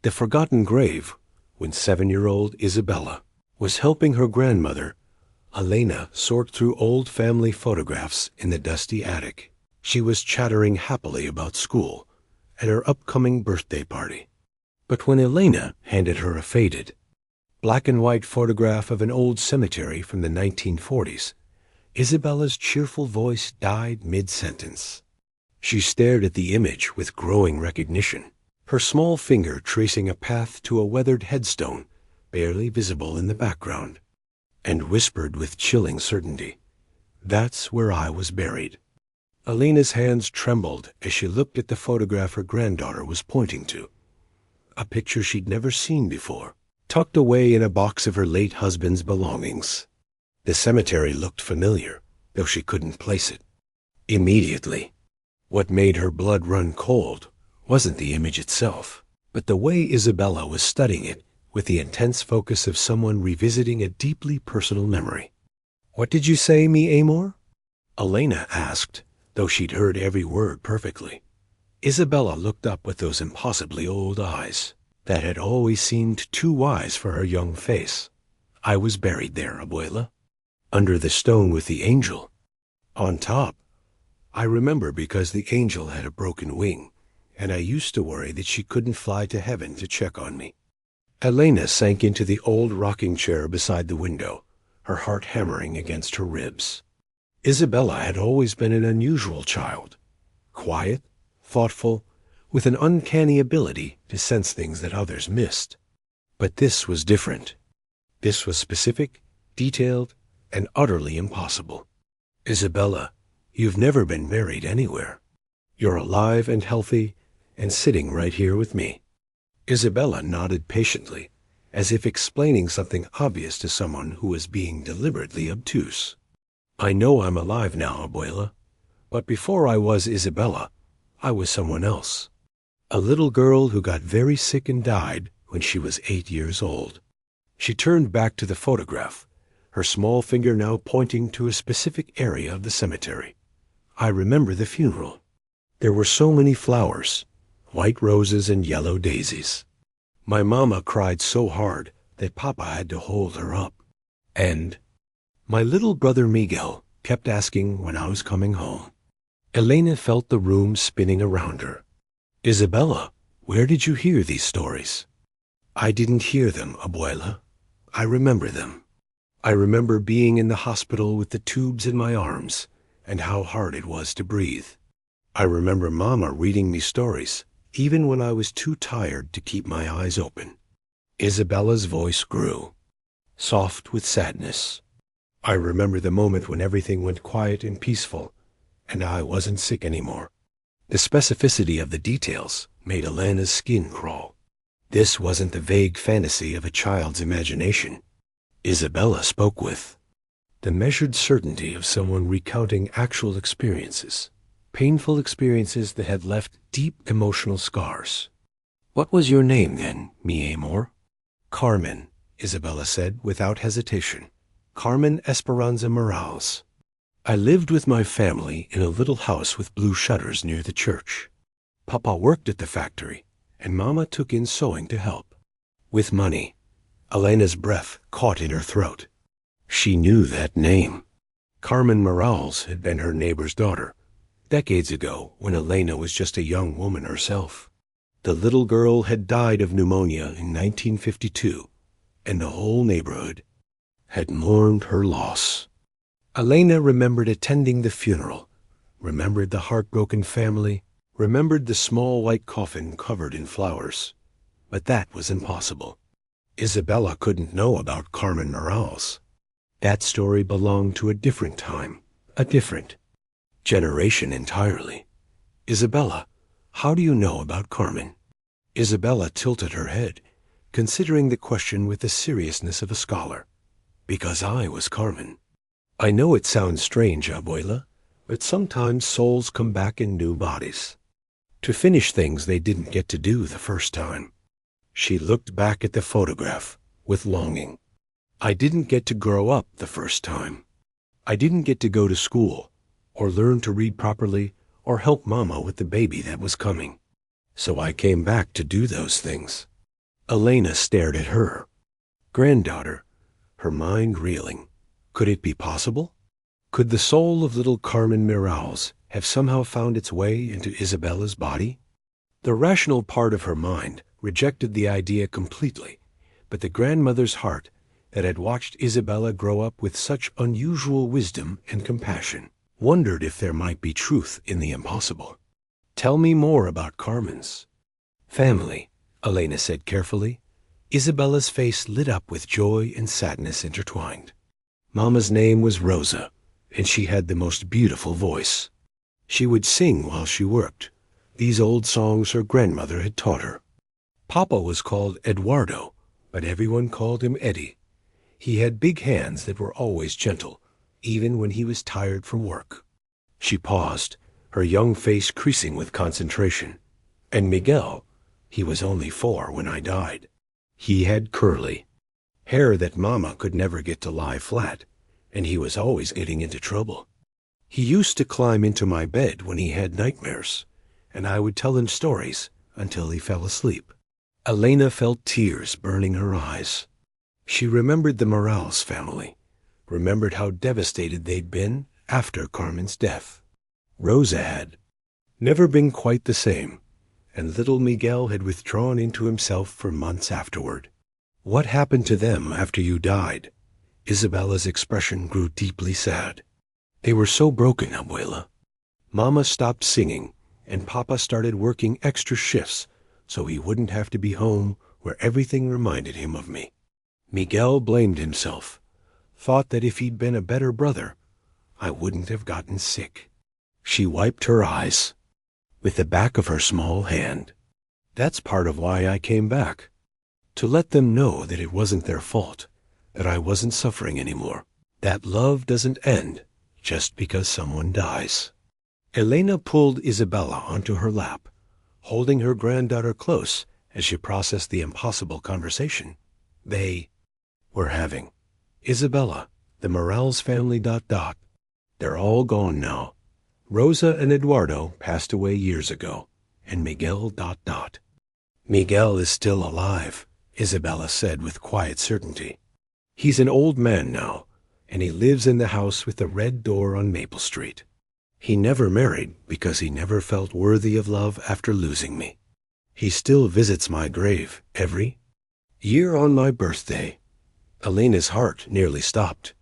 The forgotten grave, when 7-year-old Isabella was helping her grandmother, Elena, sort through old family photographs in the dusty attic. She was chattering happily about school and her upcoming birthday party. But when Elena handed her a faded, black and white photograph of an old cemetery from the 1940s, Isabella's cheerful voice died mid-sentence. She stared at the image with growing recognition, her small finger tracing a path to a weathered headstone barely visible in the background, and whispered with chilling certainty, "That's where I was buried." Elena's hands trembled as she looked at the photograph her granddaughter was pointing to, a picture she'd never seen before, tucked away in a box of her late husband's belongings. The cemetery looked familiar, though she couldn't place it. Immediately, what made her blood run cold wasn't the image itself, but the way Isabella was studying it with the intense focus of someone revisiting a deeply personal memory. "What did you say, me Amor?" Elena asked, though she'd heard every word perfectly. Isabella looked up with those impossibly old eyes that had always seemed too wise for her young face. "I was buried there, Abuela, under the stone with the angel. On top. I remember because the angel had a broken wing, and I used to worry that she couldn't fly to heaven to check on me." Elena sank into the old rocking chair beside the window, her heart hammering against her ribs. Isabella had always been an unusual child, quiet, thoughtful, with an uncanny ability to sense things that others missed. But this was different. This was specific, detailed, and utterly impossible. "Isabella, you've never been buried anywhere. You're alive and healthy and sitting right here with me." Isabella nodded patiently, as if explaining something obvious to someone who was being deliberately obtuse. "I know I'm alive now, Abuela, but before I was Isabella, I was someone else. A little girl who got very sick and died when she was 8 years old." She turned back to the photograph, her small finger now pointing to a specific area of the cemetery. "I remember the funeral. There were so many flowers, white roses and yellow daisies. My mama cried so hard that Papa had to hold her up. And my little brother Miguel kept asking when I was coming home." Elena felt the room spinning around her. "Isabella, where did you hear these stories?" "I didn't hear them, Abuela. I remember them. I remember being in the hospital with the tubes in my arms and how hard it was to breathe. I remember Mama reading me stories, even when I was too tired to keep my eyes open." Isabella's voice grew, soft with sadness. "I remember the moment when everything went quiet and peaceful, and I wasn't sick anymore." The specificity of the details made Elena's skin crawl. This wasn't the vague fantasy of a child's imagination. Isabella spoke with the measured certainty of someone recounting actual experiences, painful experiences that had left deep emotional scars. "What was your name then, mi amor?" "Carmen," Isabella said without hesitation. "Carmen Esperanza Morales. I lived with my family in a little house with blue shutters near the church. Papa worked at the factory, and Mama took in sewing to help. With money." Elena's breath caught in her throat. She knew that name. Carmen Morales had been her neighbor's daughter, decades ago when Elena was just a young woman herself. The little girl had died of pneumonia in 1952, and the whole neighborhood had mourned her loss. Elena remembered attending the funeral, remembered the heartbroken family, remembered the small white coffin covered in flowers. But that was impossible. Isabella couldn't know about Carmen Morales. That story belonged to a different time, a different generation entirely. "Isabella, how do you know about Carmen?" Isabella tilted her head, considering the question with the seriousness of a scholar. "Because I was Carmen. I know it sounds strange, Abuela, but sometimes souls come back in new bodies, to finish things they didn't get to do the first time." She looked back at the photograph with longing. "I didn't get to grow up the first time. I didn't get to go to school, or learn to read properly, or help Mama with the baby that was coming. So I came back to do those things. Elena stared at her. Granddaughter, her mind reeling. Could it be possible? Could the soul of little Carmen Miralles have somehow found its way into Isabella's body? The rational part of her mind rejected the idea completely, but the grandmother's heart that had watched Isabella grow up with such unusual wisdom and compassion wondered if there might be truth in the impossible. "Tell me more about Carmen's family," Elena said carefully. Isabella's face lit up with joy and sadness intertwined. Mama's name was Rosa, and she had the most beautiful voice. She would sing while she worked, these old songs her grandmother had taught her. Papa was called Eduardo, but everyone called him Eddie. He had big hands that were always gentle, even when he was tired from work. She paused, her young face creasing with concentration. "And Miguel, he was only 4 when I died. He had curly hair that Mama could never get to lie flat, and he was always getting into trouble. He used to climb into my bed when he had nightmares, and I would tell him stories until he fell asleep." Elena felt tears burning her eyes. She remembered the Miralles family, remembered how devastated they'd been after Carmen's death. Rosa had never been quite the same, and little Miguel had withdrawn into himself for months afterward. "What happened to them after you died?" Isabella's expression grew deeply sad. "They were so broken, Abuela. Mama stopped singing, and Papa started working extra shifts so he wouldn't have to be home where everything reminded him of me. Miguel blamed himself, thought that if he'd been a better brother, I wouldn't have gotten sick." She wiped her eyes with the back of her small hand. "That's part of why I came back, to let them know that it wasn't their fault, that I wasn't suffering anymore, that love doesn't end just because someone dies." Elena pulled Isabella onto her lap, holding her granddaughter close as she processed the impossible conversation they were having. "Isabella, the Miralles family ... They're all gone now. Rosa and Eduardo passed away years ago, and Miguel ... Miguel is still alive," Isabella said with quiet certainty. "He's an old man now, and he lives in the house with the red door on Maple Street. He never married because he never felt worthy of love after losing me. He still visits my grave every year on my birthday." Elena's heart nearly stopped.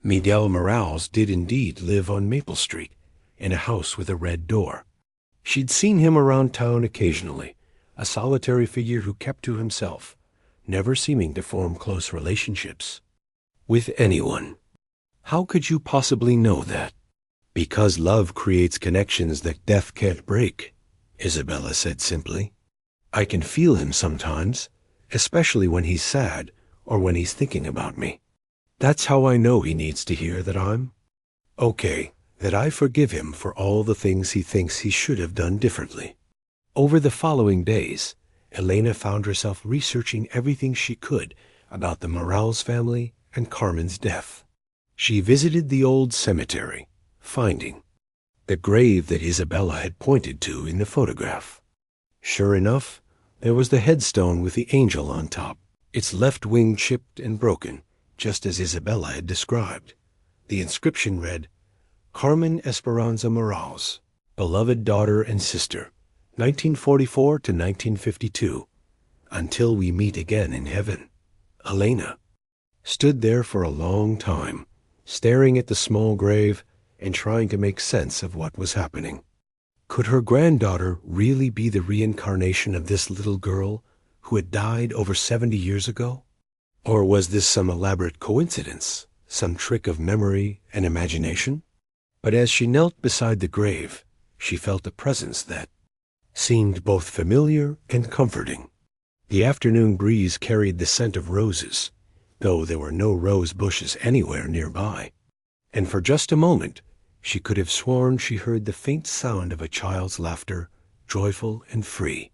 Miguel Miralles did indeed live on Maple Street, in a house with a red door. She'd seen him around town occasionally, a solitary figure who kept to himself, never seeming to form close relationships with anyone. "How could you possibly know that?" "Because love creates connections that death can't break," Isabella said simply. "I can feel him sometimes, especially when he's sad or when he's thinking about me. That's how I know he needs to hear that I'm okay, that I forgive him for all the things he thinks he should have done differently." Over the following days, Elena found herself researching everything she could about the Miralles family and Carmen's death. She visited the old cemetery, finding the grave that Isabella had pointed to in the photograph. Sure enough, there was the headstone with the angel on top, its left wing chipped and broken, just as Isabella had described. The inscription read, "Carmen Esperanza Miralles, beloved daughter and sister, 1944 to 1952. Until we meet again in heaven." Elena stood there for a long time, staring at the small grave and trying to make sense of what was happening. Could her granddaughter really be the reincarnation of this little girl who had died over 70 years ago? Or was this some elaborate coincidence, some trick of memory and imagination? But as she knelt beside the grave, she felt a presence that seemed both familiar and comforting. The afternoon breeze carried the scent of roses, though there were no rose bushes anywhere nearby. And for just a moment, she could have sworn she heard the faint sound of a child's laughter, joyful and free.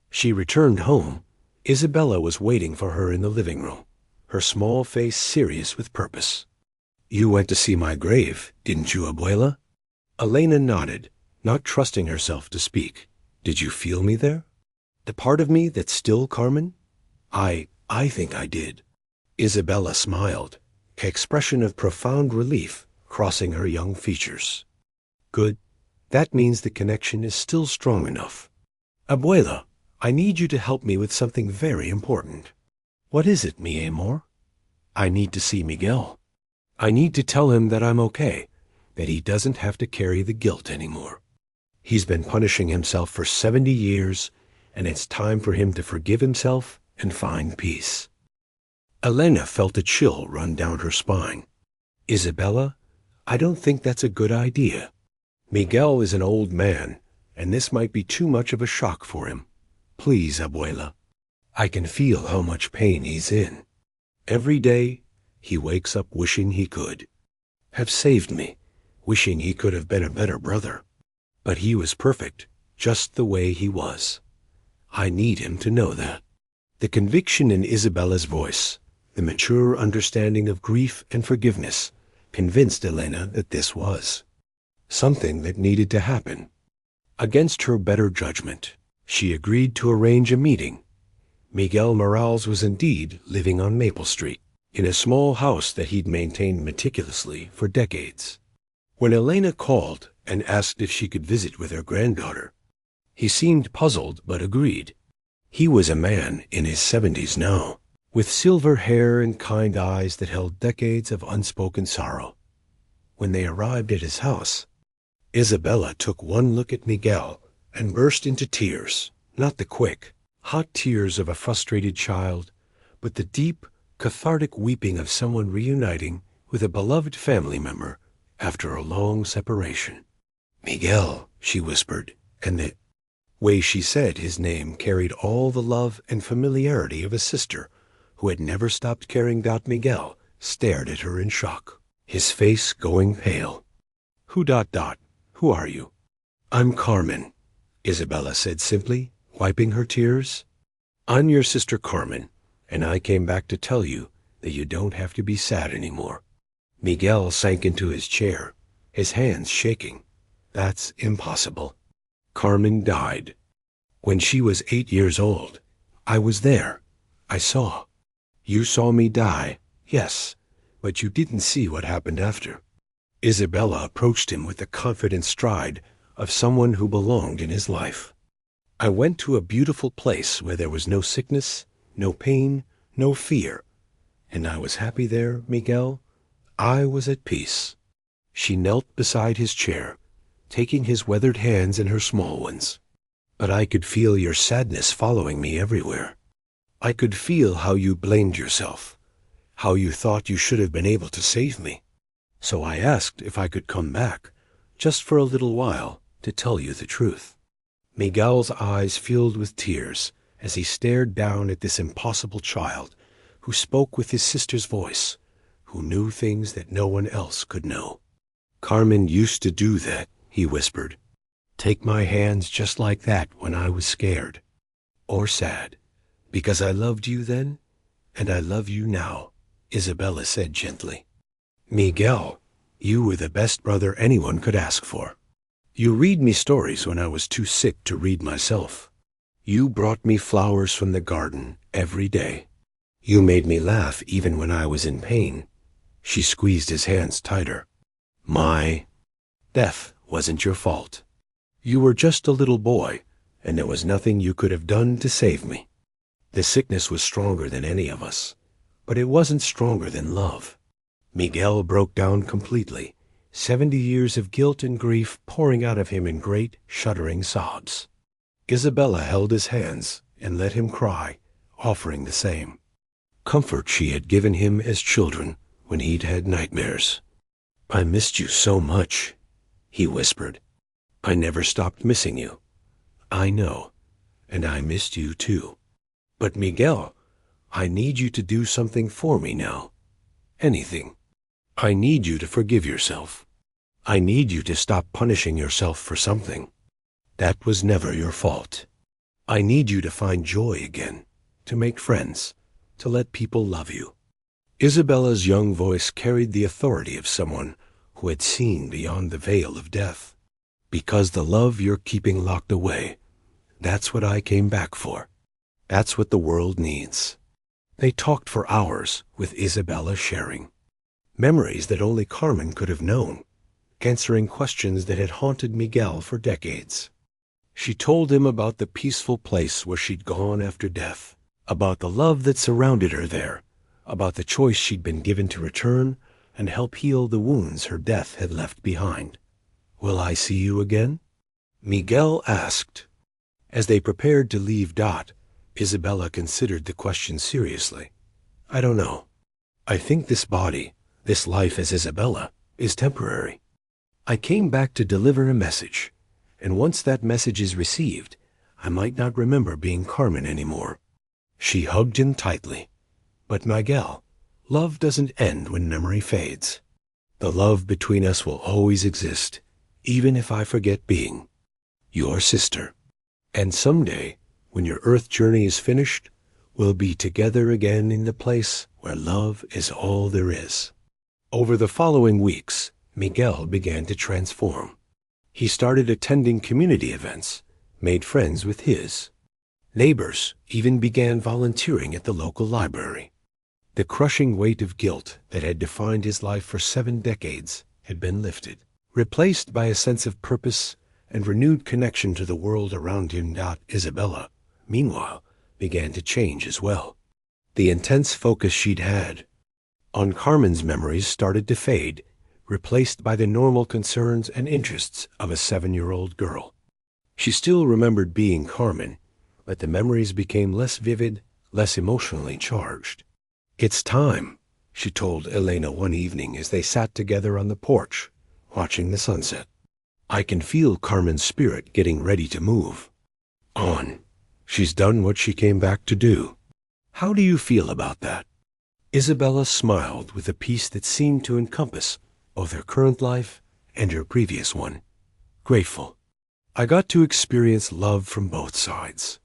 She returned home. Isabella was waiting for her in the living room, her small face serious with purpose. "You went to see my grave, didn't you, Abuela?" Elena nodded, not trusting herself to speak. "Did you feel me there? The part of me that's still Carmen?" I think I did. Isabella smiled, an expression of profound relief crossing her young features. Good. That means the connection is still strong enough. Abuela, I need you to help me with something very important. What is it, mi amor? I need to see Miguel. I need to tell him that I'm okay, that he doesn't have to carry the guilt anymore. He's been punishing himself for 70 years, and it's time for him to forgive himself and find peace. Elena felt a chill run down her spine. Isabella, I don't think that's a good idea. Miguel is an old man, and this might be too much of a shock for him. Please, Abuela. I can feel how much pain he's in. Every day, he wakes up wishing he could have saved me, wishing he could have been a better brother. But he was perfect, just the way he was. I need him to know that. The conviction in Isabella's voice, the mature understanding of grief and forgiveness, convinced Elena that this was something that needed to happen. Against her better judgment, she agreed to arrange a meeting. Miguel Morales was indeed living on Maple Street, in a small house that he'd maintained meticulously for decades. When Elena called and asked if she could visit with her granddaughter, he seemed puzzled but agreed. He was a man in his 70s now, with silver hair and kind eyes that held decades of unspoken sorrow. When they arrived at his house, Isabella took one look at Miguel and burst into tears, not the quick, hot tears of a frustrated child, but the deep, cathartic weeping of someone reuniting with a beloved family member after a long separation. Miguel, she whispered, and the way she said his name carried all the love and familiarity of a sister who had never stopped caring. Miguel stared at her in shock, his face going pale. Who are you? I'm Carmen, Isabella said simply, wiping her tears. I'm your sister Carmen, and I came back to tell you that you don't have to be sad anymore. Miguel sank into his chair, his hands shaking. That's impossible. Carmen died. When she was 8 years old, I was there. I saw. You saw me die, yes, but you didn't see what happened after. Isabella approached him with the confident stride of someone who belonged in his life. I went to a beautiful place where there was no sickness, no pain, no fear, and I was happy there, Miguel. I was at peace. She knelt beside his chair, taking his weathered hands in her small ones. But I could feel your sadness following me everywhere. I could feel how you blamed yourself, how you thought you should have been able to save me. So I asked if I could come back, just for a little while, to tell you the truth. Miguel's eyes filled with tears as he stared down at this impossible child who spoke with his sister's voice, who knew things that no one else could know. Carmen used to do that, he whispered. Take my hands just like that when I was scared or sad, because I loved you then, and I love you now, Isabella said gently. Miguel, you were the best brother anyone could ask for. You read me stories when I was too sick to read myself. You brought me flowers from the garden every day. You made me laugh even when I was in pain. She squeezed his hands tighter. My death wasn't your fault. You were just a little boy, and there was nothing you could have done to save me. The sickness was stronger than any of us, but it wasn't stronger than love. Miguel broke down completely, 70 years of guilt and grief pouring out of him in great, shuddering sobs. Isabella held his hands and let him cry, offering the same comfort she had given him as children when he'd had nightmares. I missed you so much, he whispered. I never stopped missing you. I know, and I missed you too. But Miguel, I need you to do something for me now. Anything. I need you to forgive yourself. I need you to stop punishing yourself for something. That was never your fault. I need you to find joy again, to make friends, to let people love you. Isabella's young voice carried the authority of someone who had seen beyond the veil of death. Because the love you're keeping locked away, that's what I came back for. That's what the world needs. They talked for hours, with Isabella sharing memories that only Carmen could have known, answering questions that had haunted Miguel for decades. She told him about the peaceful place where she'd gone after death, about the love that surrounded her there, about the choice she'd been given to return and help heal the wounds her death had left behind. "Will I see you again?" Miguel asked. As they prepared to leave Dot, Isabella considered the question seriously. "I don't know. I think this body, this life as Isabella, is temporary. I came back to deliver a message, and once that message is received, I might not remember being Carmen anymore." She hugged him tightly. "But Miguel, love doesn't end when memory fades. The love between us will always exist, even if I forget being your sister. And someday, when your Earth journey is finished, we'll be together again in the place where love is all there is." Over the following weeks, Miguel began to transform. He started attending community events, made friends with his neighbors, even began volunteering at the local library. The crushing weight of guilt that had defined his life for 7 decades had been lifted, replaced by a sense of purpose and renewed connection to the world around him. Isabella, meanwhile, began to change as well. The intense focus she'd had on Carmen's memories started to fade, replaced by the normal concerns and interests of a 7-year-old girl. She still remembered being Carmen, but the memories became less vivid, less emotionally charged. "It's time," she told Elena one evening as they sat together on the porch, watching the sunset. "I can feel Carmen's spirit getting ready to move on. She's done what she came back to do. How do you feel about that?" Isabella smiled with a peace that seemed to encompass both her current life and her previous one. "Grateful. I got to experience love from both sides.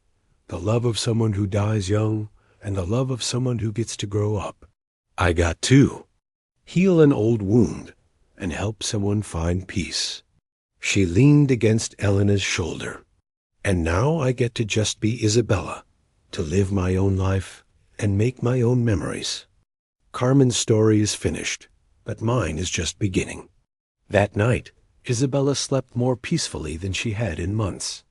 The love of someone who dies young and the love of someone who gets to grow up. I got to heal an old wound and help someone find peace." She leaned against Elena's shoulder. "And now I get to just be Isabella, to live my own life and make my own memories. Carmen's story is finished, but mine is just beginning." That night, Isabella slept more peacefully than she had in months.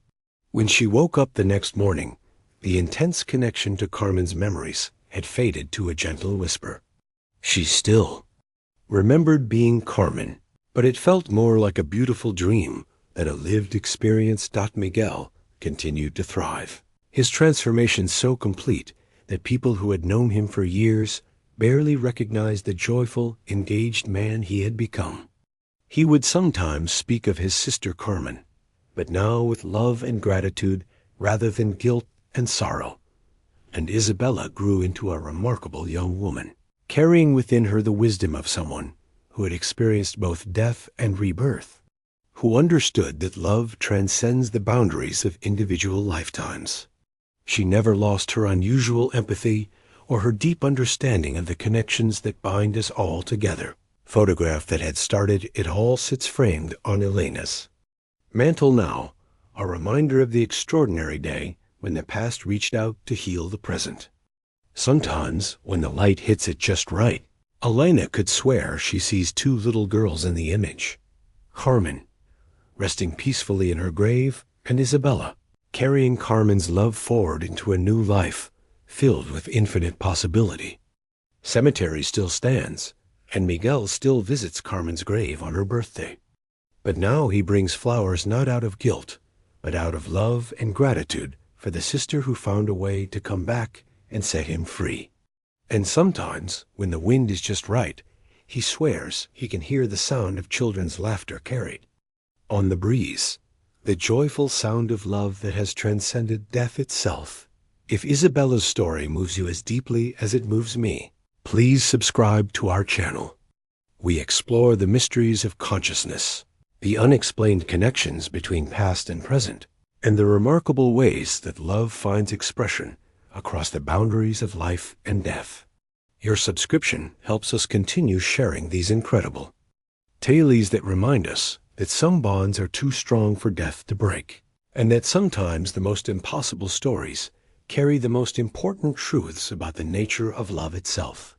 When she woke up the next morning, the intense connection to Carmen's memories had faded to a gentle whisper. She still remembered being Carmen, but it felt more like a beautiful dream than a lived experience. Miguel continued to thrive, his transformation so complete that people who had known him for years barely recognized the joyful, engaged man he had become. He would sometimes speak of his sister Carmen, but now with love and gratitude rather than guilt and sorrow. And Isabella grew into a remarkable young woman, carrying within her the wisdom of someone who had experienced both death and rebirth, who understood that love transcends the boundaries of individual lifetimes. She never lost her unusual empathy or her deep understanding of the connections that bind us all together. Photograph that had started it all sits framed on Elena's mantle now, a reminder of the extraordinary day when the past reached out to heal the present. Sometimes, when the light hits it just right, Elena could swear she sees 2 little girls in the image. Carmen, resting peacefully in her grave, and Isabella, carrying Carmen's love forward into a new life, filled with infinite possibility. Cemetery still stands, and Miguel still visits Carmen's grave on her birthday. But now he brings flowers not out of guilt, but out of love and gratitude for the sister who found a way to come back and set him free. And sometimes, when the wind is just right, he swears he can hear the sound of children's laughter carried on the breeze, the joyful sound of love that has transcended death itself. If Isabella's story moves you as deeply as it moves me, please subscribe to our channel. We explore the mysteries of consciousness, the unexplained connections between past and present, and the remarkable ways that love finds expression across the boundaries of life and death. Your subscription helps us continue sharing these incredible tales that remind us that some bonds are too strong for death to break, and that sometimes the most impossible stories carry the most important truths about the nature of love itself.